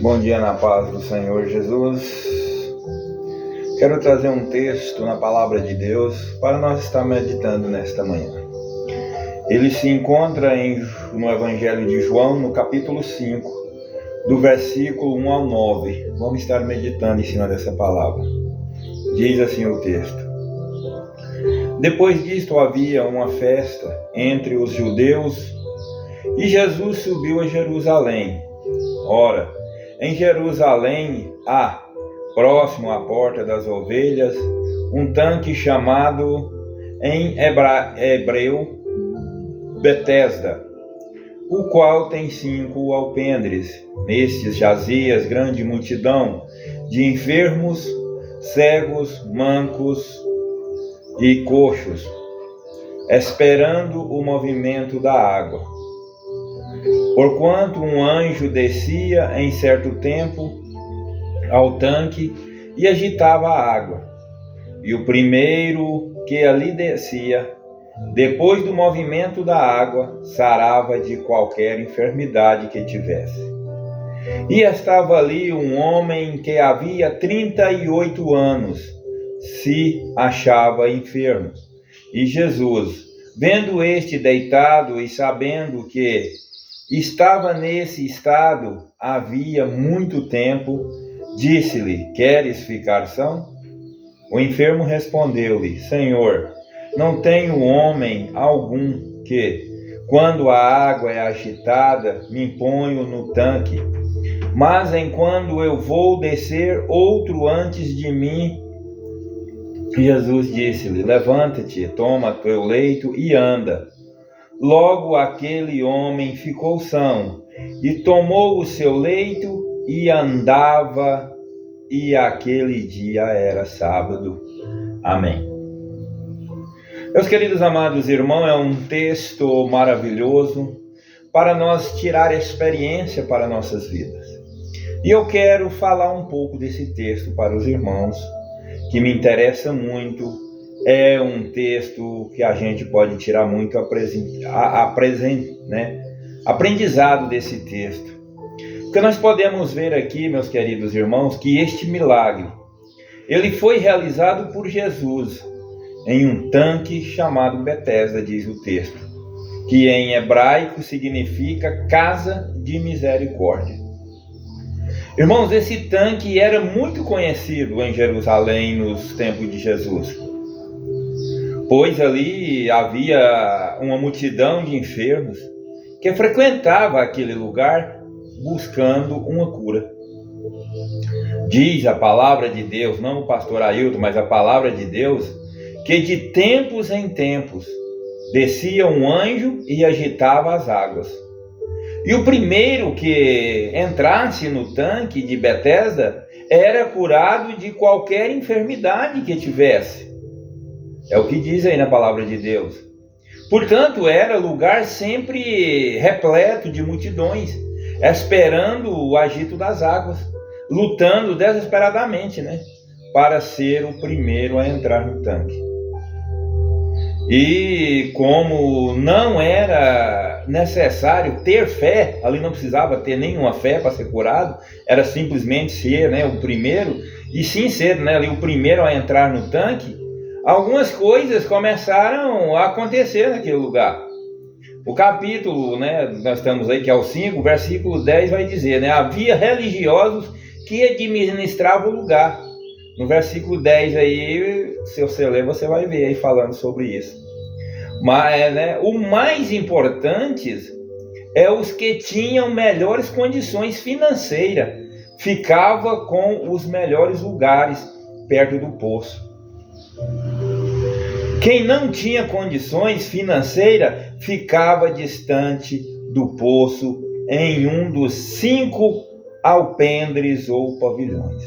Bom dia na paz do Senhor Jesus. Quero trazer um texto na palavra de Deus para nós estar meditando nesta manhã. Ele se encontra no Evangelho de João, no capítulo 5, do versículo 1 ao 9. Vamos estar meditando em cima dessa palavra. Diz assim o texto: Depois disto havia uma festa entre os judeus e Jesus subiu a Jerusalém. Ora, em Jerusalém há, próximo à porta das ovelhas, um tanque chamado em hebreu Betesda, o qual tem 5 alpendres. Nestes jazia grande multidão de enfermos, cegos, mancos e coxos, esperando o movimento da água. Porquanto um anjo descia em certo tempo ao tanque e agitava a água, e o primeiro que ali descia, depois do movimento da água, sarava de qualquer enfermidade que tivesse. E estava ali um homem que havia 38 anos, se achava enfermo. E Jesus, vendo este deitado e sabendo que estava nesse estado havia muito tempo, disse-lhe: Queres ficar são? O enfermo respondeu-lhe: Senhor, não tenho homem algum que, quando a água é agitada, me ponho no tanque, mas enquanto eu vou descer, outro antes de mim. Jesus disse-lhe: Levanta-te, toma teu leito e anda. Logo aquele homem ficou são, e tomou o seu leito e andava, e aquele dia era sábado. Amém. Meus queridos amados irmãos, é um texto maravilhoso para nós tirar experiência para nossas vidas. E eu quero falar um pouco desse texto para os irmãos, que me interessa muito. É um texto que a gente pode tirar muito aprendizado desse texto. Porque nós podemos ver aqui, meus queridos irmãos, que este milagre, ele foi realizado por Jesus em um tanque chamado Betesda, diz o texto, que em hebraico significa casa de misericórdia. Irmãos, esse tanque era muito conhecido em Jerusalém nos tempos de Jesus, pois ali havia uma multidão de enfermos que frequentava aquele lugar buscando uma cura. Diz a palavra de Deus, não o pastor Ailton, mas a palavra de Deus, que de tempos em tempos descia um anjo e agitava as águas. E o primeiro que entrasse no tanque de Betesda era curado de qualquer enfermidade que tivesse. É o que diz aí na palavra de Deus. Portanto, era lugar sempre repleto de multidões, esperando o agito das águas, lutando desesperadamente, para ser o primeiro a entrar no tanque. E como não era necessário ter fé, ali não precisava ter nenhuma fé para ser curado, era simplesmente ser o primeiro, e sim ser ali o primeiro a entrar no tanque, algumas coisas começaram a acontecer naquele lugar. O capítulo, nós estamos aí, que é o 5, versículo 10, vai dizer, havia religiosos que administravam o lugar. No versículo 10 aí, se você ler, você vai ver aí falando sobre isso. Mas, o mais importante é os que tinham melhores condições financeiras, ficava com os melhores lugares perto do poço. Quem não tinha condições financeiras ficava distante do poço em um dos 5 alpendres ou pavilhões.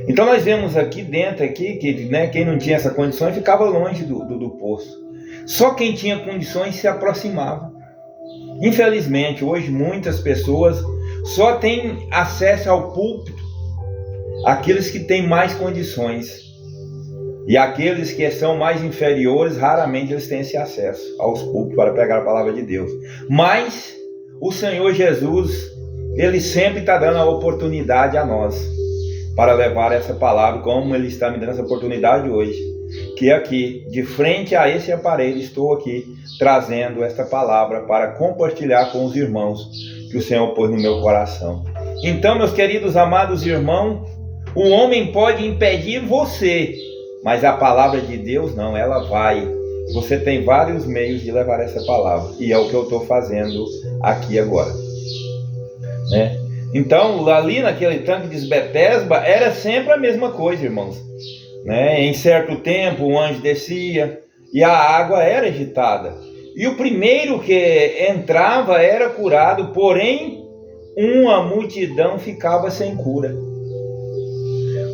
Então nós vemos aqui dentro que quem não tinha essa condição ficava longe do poço. Só quem tinha condições se aproximava. Infelizmente, hoje muitas pessoas só têm acesso ao púlpito aqueles que têm mais condições. E aqueles que são mais inferiores, raramente eles têm esse acesso aos púlpitos para pregar a palavra de Deus. Mas o Senhor Jesus, Ele sempre está dando a oportunidade a nós para levar essa palavra, como Ele está me dando essa oportunidade hoje, que aqui, de frente a esse aparelho, estou aqui trazendo esta palavra para compartilhar com os irmãos que o Senhor pôs no meu coração. Então, meus queridos amados irmãos, o homem pode impedir você, mas a palavra de Deus não, ela vai. Você tem vários meios de levar essa palavra, e é o que eu estou fazendo aqui agora, né? Então, ali naquele tanque de Betesda, era sempre a mesma coisa, irmãos, né? Em certo tempo, o anjo descia e a água era agitada. E o primeiro que entrava era curado, porém, uma multidão ficava sem cura.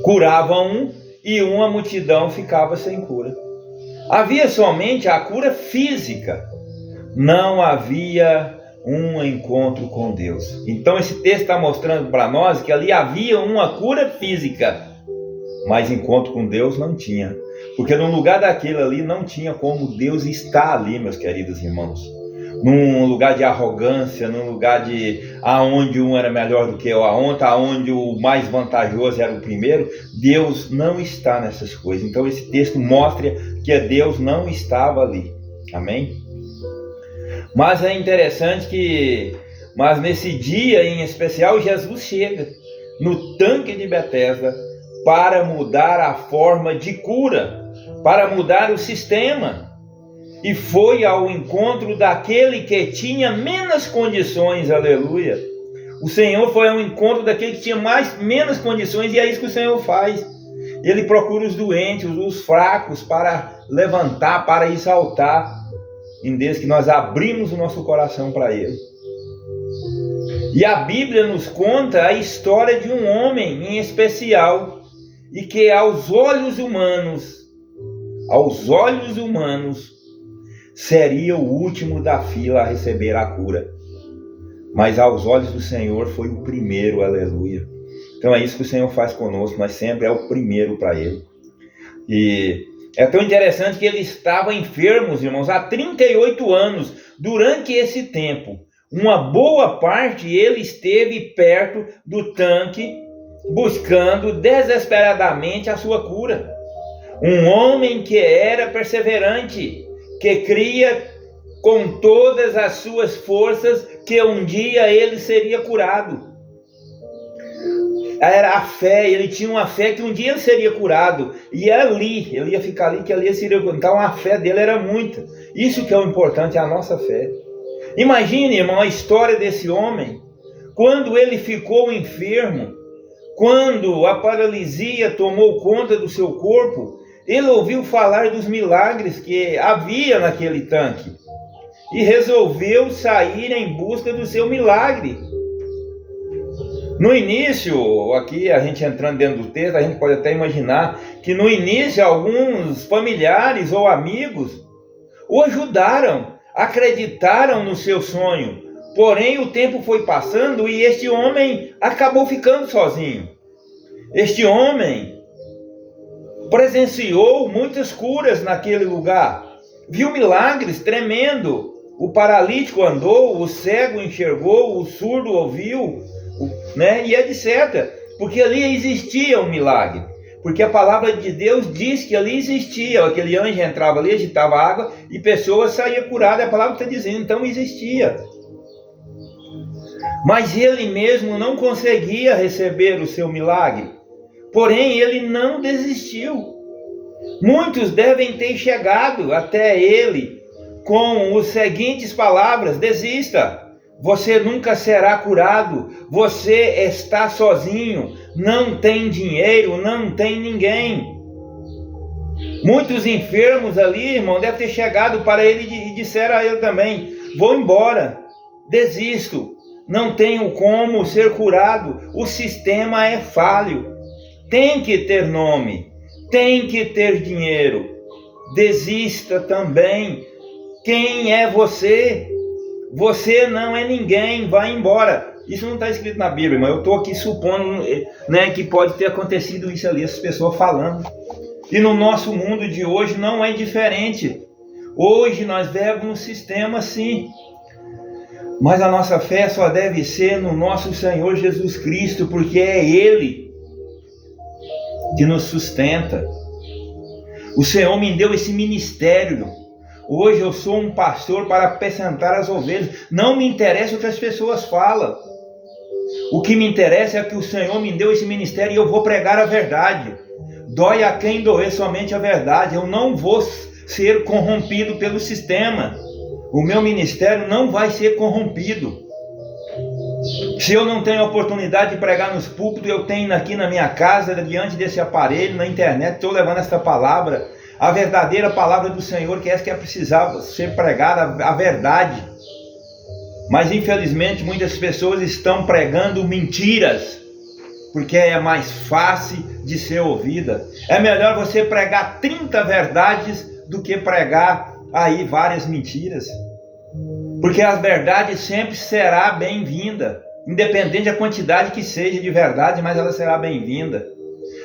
Curava um e uma multidão ficava sem cura. Havia somente a cura física, não havia um encontro com Deus. Então esse texto está mostrando para nós que ali havia uma cura física, mas encontro com Deus não tinha. Porque no lugar daquele ali não tinha como Deus estar ali, meus queridos irmãos. Num lugar de arrogância, num lugar de aonde um era melhor do que o outro, aonde o mais vantajoso era o primeiro, Deus não está nessas coisas. Então esse texto mostra que Deus não estava ali. Amém? Mas é interessante que, nesse dia em especial, Jesus chega no tanque de Betesda para mudar a forma de cura, para mudar o sistema. E foi ao encontro daquele que tinha menos condições, aleluia. O Senhor foi ao encontro daquele que tinha menos condições, e é isso que o Senhor faz. Ele procura os doentes, os fracos, para levantar, para exaltar, em Deus, que nós abrimos o nosso coração para Ele. E a Bíblia nos conta a história de um homem em especial, e que aos olhos humanos, seria o último da fila a receber a cura. Mas aos olhos do Senhor foi o primeiro, aleluia. Então é isso que o Senhor faz conosco, nós sempre é o primeiro para Ele. E é tão interessante que ele estava enfermo, irmãos, há 38 anos. Durante esse tempo, uma boa parte ele esteve perto do tanque, buscando desesperadamente a sua cura. Um homem que era perseverante, que cria com todas as suas forças que um dia ele seria curado. Era a fé, ele tinha uma fé que um dia ele seria curado, e ali, ele ia ficar ali, que ali seria curado. Então a fé dele era muita. Isso que é o importante, é a nossa fé. Imagine, irmão, a história desse homem, quando ele ficou enfermo, quando a paralisia tomou conta do seu corpo, ele ouviu falar dos milagres que havia naquele tanque, e resolveu sair em busca do seu milagre. No início, aqui a gente entrando dentro do texto, a gente pode até imaginar que no início alguns familiares ou amigos o ajudaram, acreditaram no seu sonho. Porém, o tempo foi passando e este homem acabou ficando sozinho. Este homem presenciou muitas curas naquele lugar, viu milagres tremendo. O paralítico andou, o cego enxergou, o surdo ouviu, né? E etc. Porque ali existia um milagre. Porque a palavra de Deus diz que ali existia. Aquele anjo entrava ali, agitava água e pessoas saíam curadas. A palavra está dizendo, então existia. Mas ele mesmo não conseguia receber o seu milagre. Porém, ele não desistiu. Muitos devem ter chegado até ele com as seguintes palavras: desista. Você nunca será curado, você está sozinho, não tem dinheiro, não tem ninguém. Muitos enfermos ali, irmão, devem ter chegado para ele e disseram a ele também: vou embora, desisto, não tenho como ser curado, o sistema é falho, tem que ter nome, tem que ter dinheiro, desista também. Quem é você? Você não é ninguém, vai embora. Isso não está escrito na Bíblia, mas eu estou aqui supondo, né, que pode ter acontecido isso ali, essas pessoas falando. E no nosso mundo de hoje não é diferente. Hoje nós vivemos um sistema assim. Mas a nossa fé só deve ser no nosso Senhor Jesus Cristo, porque é Ele que nos sustenta. O Senhor me deu esse ministério. Hoje eu sou um pastor para apacentar as ovelhas. Não me interessa o que as pessoas falam. O que me interessa é que o Senhor me deu esse ministério e eu vou pregar a verdade. Dói a quem doer, somente a verdade. Eu não vou ser corrompido pelo sistema. O meu ministério não vai ser corrompido. Se eu não tenho a oportunidade de pregar nos púlpitos, eu tenho aqui na minha casa, diante desse aparelho, na internet, estou levando esta palavra, a verdadeira palavra do Senhor, que é essa que precisava ser pregada, a verdade. Mas infelizmente muitas pessoas estão pregando mentiras, porque é mais fácil de ser ouvida. É melhor você pregar 30 verdades do que pregar aí várias mentiras. Porque a verdade sempre será bem-vinda, independente da quantidade que seja de verdade, mas ela será bem-vinda.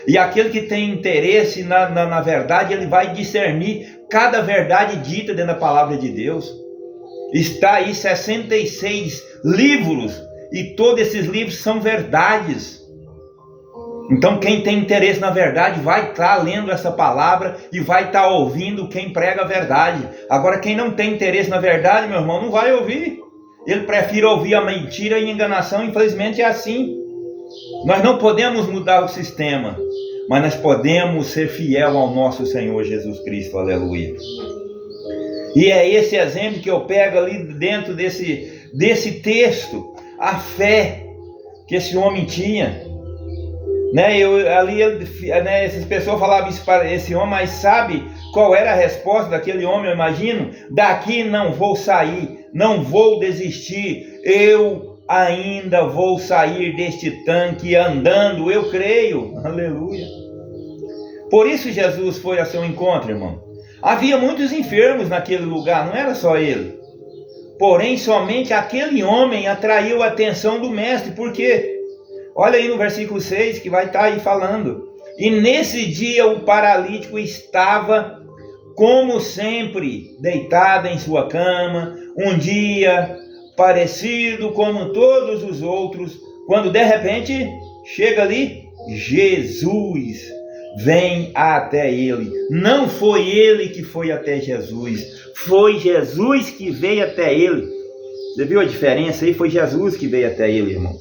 E aquele que tem interesse na verdade, ele vai discernir cada verdade dita dentro da palavra de Deus. Está aí 66 livros, e todos esses livros são verdades. Então quem tem interesse na verdade vai estar lendo essa palavra e vai estar ouvindo quem prega a verdade. Agora quem não tem interesse na verdade, meu irmão, não vai ouvir. Ele prefere ouvir a mentira e a enganação. Infelizmente é assim. Nós não podemos mudar o sistema, mas nós podemos ser fiel ao nosso Senhor Jesus Cristo, aleluia. E é esse exemplo que eu pego ali dentro desse texto, a fé que esse homem tinha. Essas pessoas falavam isso para esse homem, mas sabe qual era a resposta daquele homem? Eu imagino: daqui não vou sair, não vou desistir, eu ainda vou sair deste tanque andando, eu creio, aleluia. Por isso Jesus foi a seu encontro, irmão. Havia muitos enfermos naquele lugar, não era só ele. Porém, somente aquele homem atraiu a atenção do mestre. Por quê? Olha aí no versículo 6 que vai estar aí falando. E nesse dia o paralítico estava, como sempre, deitado em sua cama, um dia parecido como todos os outros, quando de repente chega ali Jesus, vem até ele. Não foi ele que foi até Jesus, foi Jesus que veio até ele. Você viu a diferença aí? Foi Jesus que veio até ele, irmão.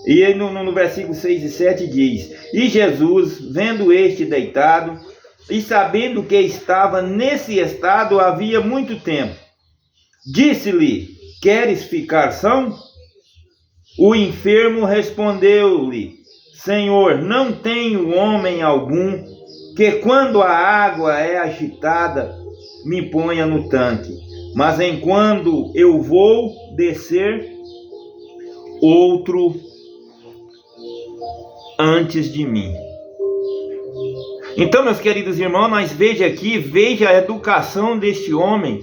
E aí no versículo 6 e 7 diz: E Jesus, vendo este deitado, e sabendo que estava nesse estado havia muito tempo, disse-lhe: Queres ficar são? O enfermo respondeu-lhe: Senhor, não tenho homem algum que quando a água é agitada me ponha no tanque, mas enquanto eu vou descer, outro antes de mim. Então, meus queridos irmãos, nós veja a educação deste homem.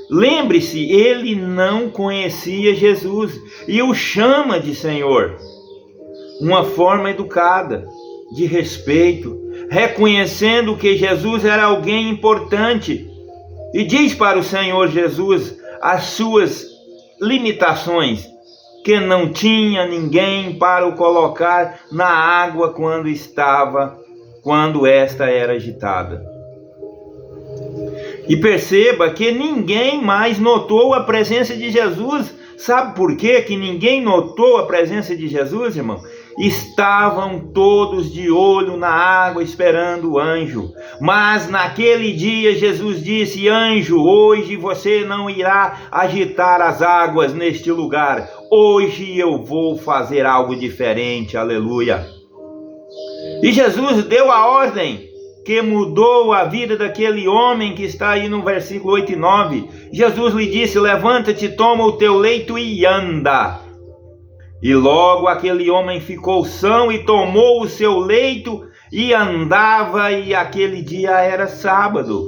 Lembre-se, ele não conhecia Jesus e o chama de Senhor. Uma forma educada, de respeito, reconhecendo que Jesus era alguém importante. E diz para o Senhor Jesus as suas limitações, que não tinha ninguém para o colocar na água quando esta era agitada. E perceba que ninguém mais notou a presença de Jesus. Sabe por quê que ninguém notou a presença de Jesus, irmão? Estavam todos de olho na água esperando o anjo. Mas naquele dia Jesus disse: Anjo, hoje você não irá agitar as águas neste lugar. Hoje eu vou fazer algo diferente, aleluia. E Jesus deu a ordem que mudou a vida daquele homem que está aí no versículo 8 e 9. Jesus lhe disse: Levanta-te, toma o teu leito e anda. E logo aquele homem ficou são e tomou o seu leito e andava, e aquele dia era sábado.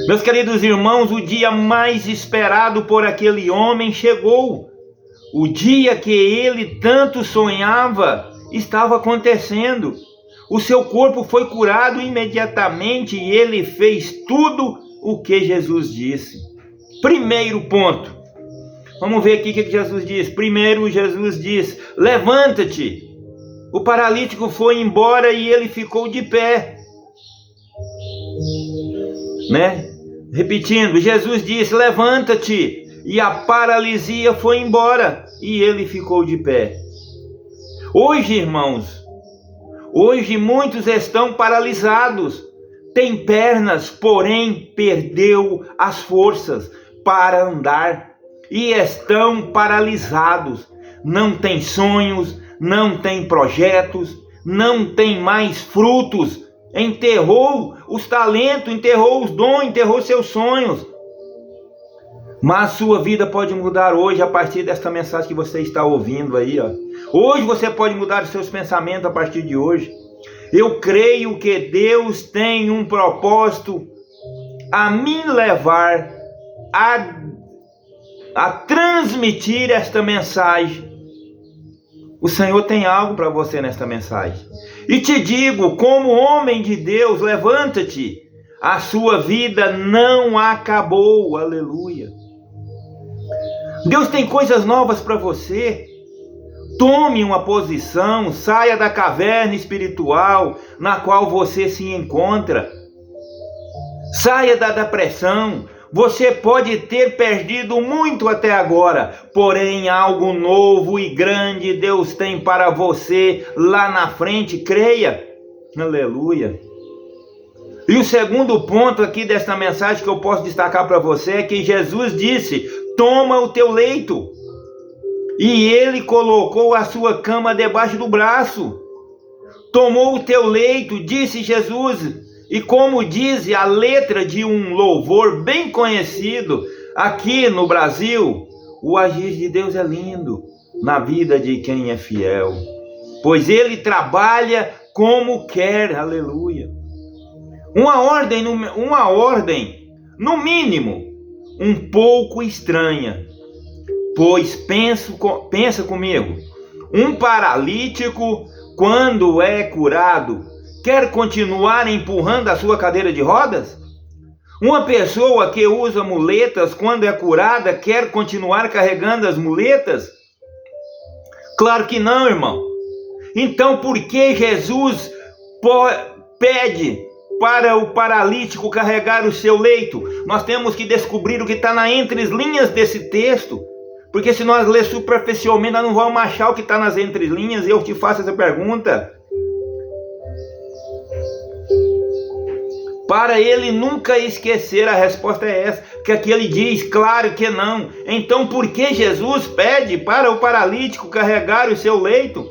Meus queridos irmãos, o dia mais esperado por aquele homem chegou. O dia que ele tanto sonhava estava acontecendo. O seu corpo foi curado imediatamente e ele fez tudo o que Jesus disse. Primeiro ponto: Vamos ver aqui o que Jesus diz. Primeiro, Jesus diz: levanta-te. O paralítico foi embora e ele ficou de pé. Né? Repetindo, Jesus disse: levanta-te. E a paralisia foi embora e ele ficou de pé. Hoje, irmãos, hoje muitos estão paralisados. Tem pernas, porém perdeu as forças para andar. E estão paralisados. Não tem sonhos, não tem projetos, não tem mais frutos. Enterrou os talentos, enterrou os dons, enterrou seus sonhos. Mas sua vida pode mudar hoje a partir desta mensagem que você está ouvindo aí, ó. Hoje você pode mudar os seus pensamentos a partir de hoje. Eu creio que Deus tem um propósito a me levar a transmitir esta mensagem. O Senhor tem algo para você nesta mensagem. E te digo, como homem de Deus, levanta-te. A sua vida não acabou. Aleluia. Deus tem coisas novas para você. Tome uma posição, saia da caverna espiritual na qual você se encontra. Saia da depressão. Você pode ter perdido muito até agora, porém algo novo e grande Deus tem para você lá na frente, creia. Aleluia. E o segundo ponto aqui desta mensagem que eu posso destacar para você é que Jesus disse: toma o teu leito. E ele colocou a sua cama debaixo do braço. Tomou o teu leito, disse Jesus. E como diz a letra de um louvor bem conhecido aqui no Brasil, o agir de Deus é lindo na vida de quem é fiel, pois ele trabalha como quer. Aleluia. Uma ordem, no mínimo, um pouco estranha, pois pensa comigo, um paralítico, quando é curado, quer continuar empurrando a sua cadeira de rodas? Uma pessoa que usa muletas, quando é curada, quer continuar carregando as muletas? Claro que não, irmão. Então, por que Jesus pede para o paralítico carregar o seu leito? Nós temos que descobrir o que está nas entrelinhas desse texto. Porque se nós ler superficialmente, nós não vamos achar o que está nas entrelinhas. E eu te faço essa pergunta. Para ele nunca esquecer, a resposta é essa, que aqui ele diz, claro que não. Então por que Jesus pede para o paralítico carregar o seu leito?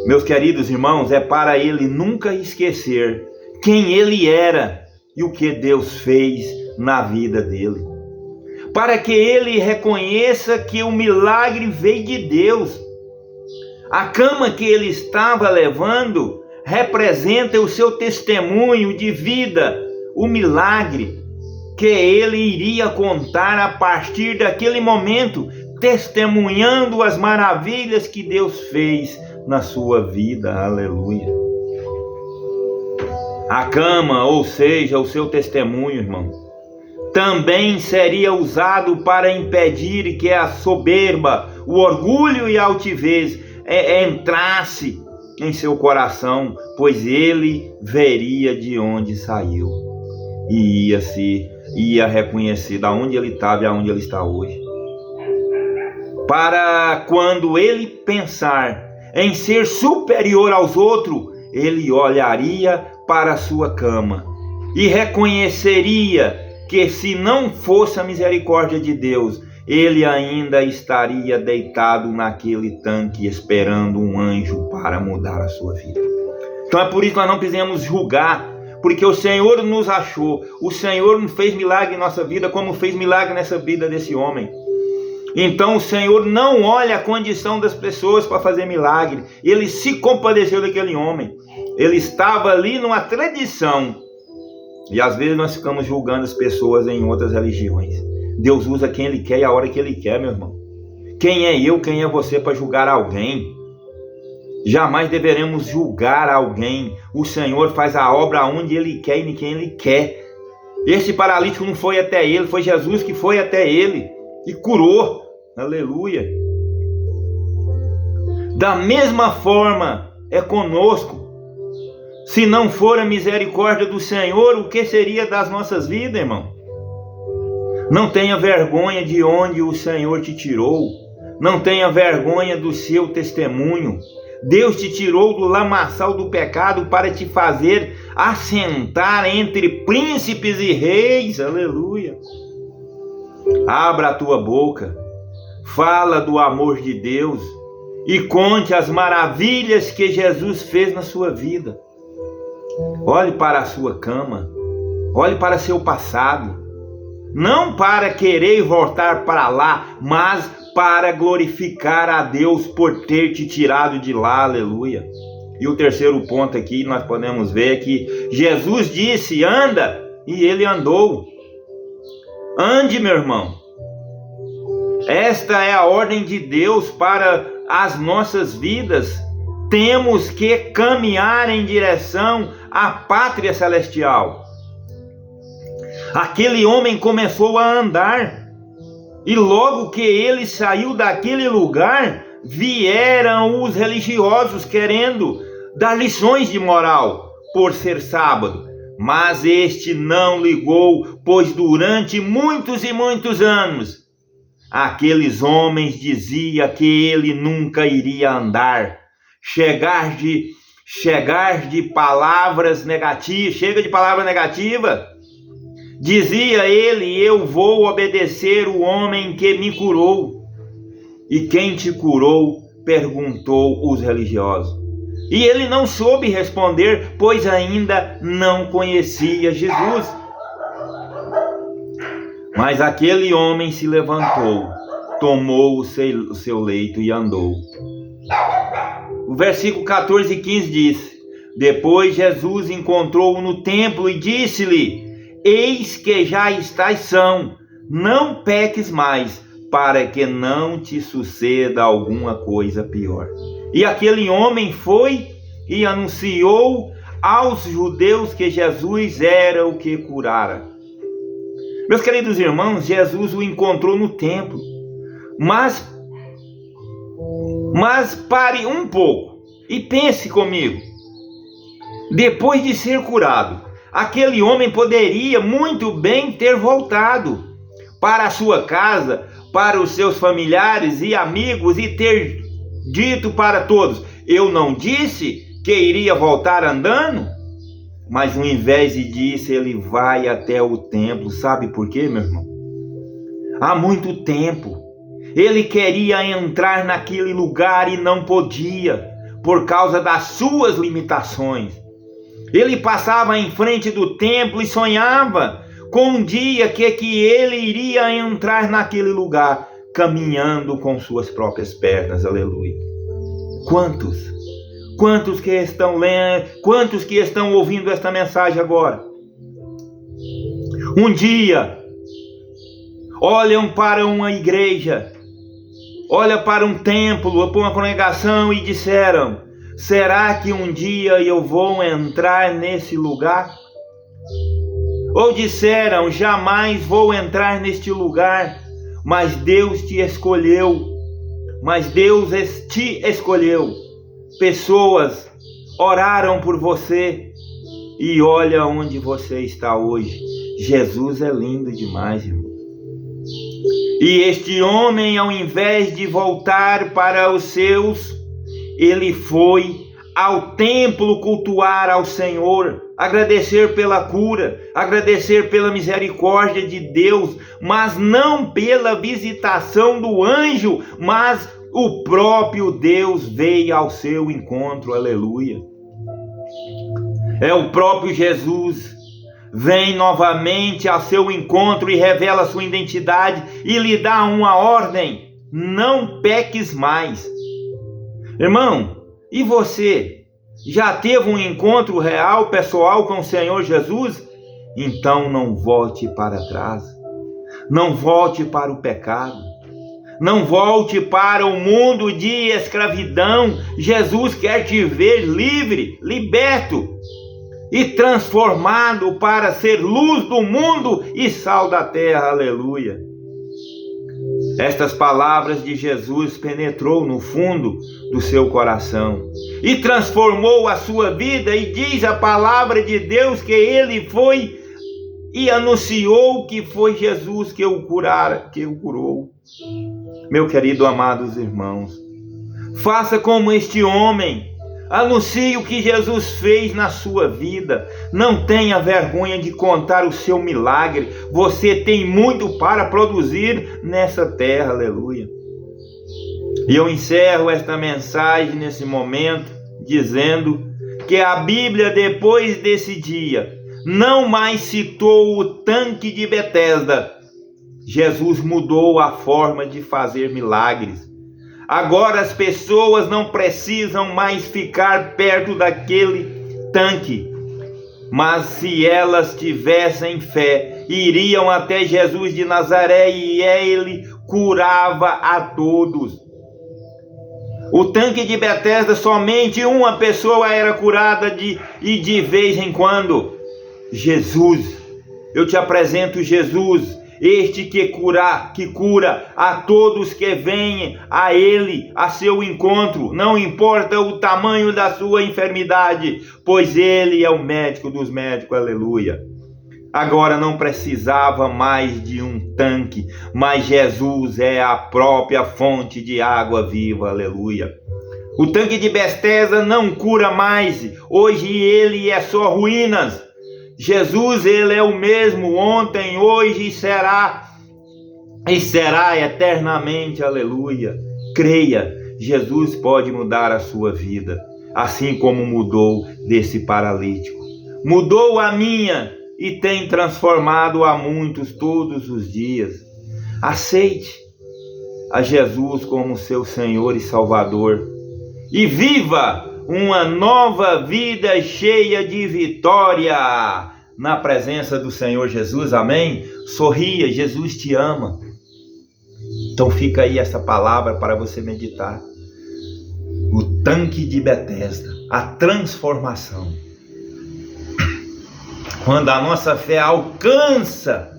Meus queridos irmãos, é para ele nunca esquecer quem ele era e o que Deus fez na vida dele. Para que ele reconheça que o milagre veio de Deus. A cama que ele estava levando representa o seu testemunho de vida, o milagre que ele iria contar a partir daquele momento, testemunhando as maravilhas que Deus fez na sua vida. Aleluia. A cama, ou seja, o seu testemunho, irmão, também seria usado para impedir que a soberba, o orgulho e a altivez entrasse em seu coração, pois ele veria de onde saiu e ia reconhecer da onde ele estava e aonde ele está hoje. Para quando ele pensar em ser superior aos outros, ele olharia para a sua cama e reconheceria que se não fosse a misericórdia de Deus, ele ainda estaria deitado naquele tanque esperando um anjo para mudar a sua vida. Então é por isso que nós não precisamos julgar, porque o Senhor nos achou, o Senhor não fez milagre em nossa vida como fez milagre nessa vida desse homem. Então o Senhor não olha a condição das pessoas para fazer milagre, ele se compadeceu daquele homem. Ele estava ali numa tradição, e às vezes nós ficamos julgando as pessoas em outras religiões. Deus usa quem Ele quer e a hora que Ele quer, meu irmão. Quem é eu, quem é você para julgar alguém? Jamais deveremos julgar alguém. O Senhor faz a obra onde Ele quer e em quem Ele quer. Esse paralítico não foi até ele, foi Jesus que foi até ele e curou. Aleluia. Da mesma forma é conosco. Se não for a misericórdia do Senhor, o que seria das nossas vidas, irmão? Não tenha vergonha de onde o Senhor te tirou. Não tenha vergonha do seu testemunho. Deus te tirou do lamaçal do pecado para te fazer assentar entre príncipes e reis. Aleluia. Abra a tua boca. Fala do amor de Deus. E conte as maravilhas que Jesus fez na sua vida. Olhe para a sua cama. Olhe para seu passado. Não para querer voltar para lá, mas para glorificar a Deus por ter te tirado de lá. Aleluia. E o terceiro ponto aqui nós podemos ver que Jesus disse: anda, e ele andou. Ande, meu irmão. Esta é a ordem de Deus para as nossas vidas. Temos que caminhar em direção à pátria celestial. Aquele homem começou a andar, e logo que ele saiu daquele lugar, vieram os religiosos querendo dar lições de moral por ser sábado. Mas este não ligou, pois durante muitos e muitos anos, aqueles homens diziam que ele nunca iria andar. Chegar de palavras negativas, chega de palavra negativa. Dizia ele: eu vou obedecer o homem que me curou. E quem te curou? Perguntou os religiosos. E ele não soube responder, pois ainda não conhecia Jesus. Mas aquele homem se levantou, tomou o seu leito e andou. O versículo 14 e 15 diz: depois Jesus encontrou-o no templo e disse-lhe: eis que já estás são, não peques mais, para que não te suceda alguma coisa pior. E aquele homem foi e anunciou aos judeus que Jesus era o que curara. Meus queridos irmãos, Jesus o encontrou no templo. Mas pare um pouco e pense comigo. Depois de ser curado, aquele homem poderia muito bem ter voltado para a sua casa, para os seus familiares e amigos e ter dito para todos: eu não disse que iria voltar andando? Mas ao invés disso, ele vai até o templo. Sabe por quê, meu irmão? Há muito tempo ele queria entrar naquele lugar e não podia, por causa das suas limitações. Ele passava em frente do templo e sonhava com um dia que ele iria entrar naquele lugar, caminhando com suas próprias pernas. Aleluia. Quantos que estão lendo, quantos que estão ouvindo esta mensagem agora? Um dia olham para uma igreja, olham para um templo, para uma congregação e disseram: será que um dia eu vou entrar nesse lugar? Ou disseram: jamais vou entrar neste lugar, mas Deus te escolheu. Mas Deus te escolheu. Pessoas oraram por você e olha onde você está hoje. Jesus é lindo demais, irmão. E este homem, ao invés de voltar para os seus, ele foi ao templo cultuar ao Senhor, agradecer pela cura, agradecer pela misericórdia de Deus, mas não pela visitação do anjo, mas o próprio Deus veio ao seu encontro. Aleluia. É o próprio Jesus vem novamente ao seu encontro e revela a sua identidade e lhe dá uma ordem: não peques mais. Irmão, e você? Já teve um encontro real, pessoal com o Senhor Jesus? Então não volte para trás. Não volte para o pecado. Não volte para o mundo de escravidão. Jesus quer te ver livre, liberto e transformado para ser luz do mundo e sal da terra. Aleluia. Estas palavras de Jesus penetrou no fundo do seu coração e transformou a sua vida, e diz a palavra de Deus que ele foi e anunciou que foi Jesus que o curou. Meu querido, amados irmãos, faça como este homem, anuncie o que Jesus fez na sua vida. Não tenha vergonha de contar o seu milagre. Você tem muito para produzir nessa terra, aleluia. E eu encerro esta mensagem nesse momento dizendo que a Bíblia, depois desse dia, não mais citou o tanque de Betesda. Jesus mudou a forma de fazer milagres. Agora as pessoas não precisam mais ficar perto daquele tanque, mas se elas tivessem fé, iriam até Jesus de Nazaré e ele curava a todos. O tanque de Betesda, somente uma pessoa era curada e de vez em quando. Jesus. Eu te apresento Jesus, este que cura a todos que vêm a ele, a seu encontro, não importa o tamanho da sua enfermidade, pois ele é o médico dos médicos, aleluia. Agora não precisava mais de um tanque, mas Jesus é a própria fonte de água viva, aleluia. O tanque de Betesda não cura mais, hoje ele é só ruínas. Jesus, ele é o mesmo ontem, hoje e será eternamente, aleluia. Creia, Jesus pode mudar a sua vida, assim como mudou desse paralítico. Mudou a minha e tem transformado a muitos todos os dias. Aceite a Jesus como seu Senhor e Salvador e viva uma nova vida cheia de vitória na presença do Senhor Jesus, amém? Sorria, Jesus te ama. Então fica aí essa palavra para você meditar. O tanque de Betesda, a transformação. Quando a nossa fé alcança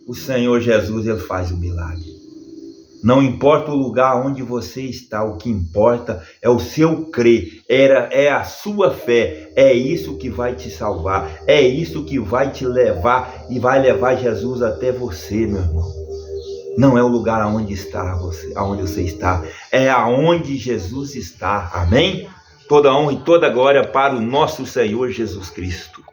o Senhor Jesus, ele faz o milagre. Não importa o lugar onde você está, o que importa é o seu crer, é a sua fé, é isso que vai te salvar, é isso que vai te levar e vai levar Jesus até você, meu irmão. Não é o lugar aonde você está, é aonde Jesus está, amém? Toda honra e toda glória para o nosso Senhor Jesus Cristo.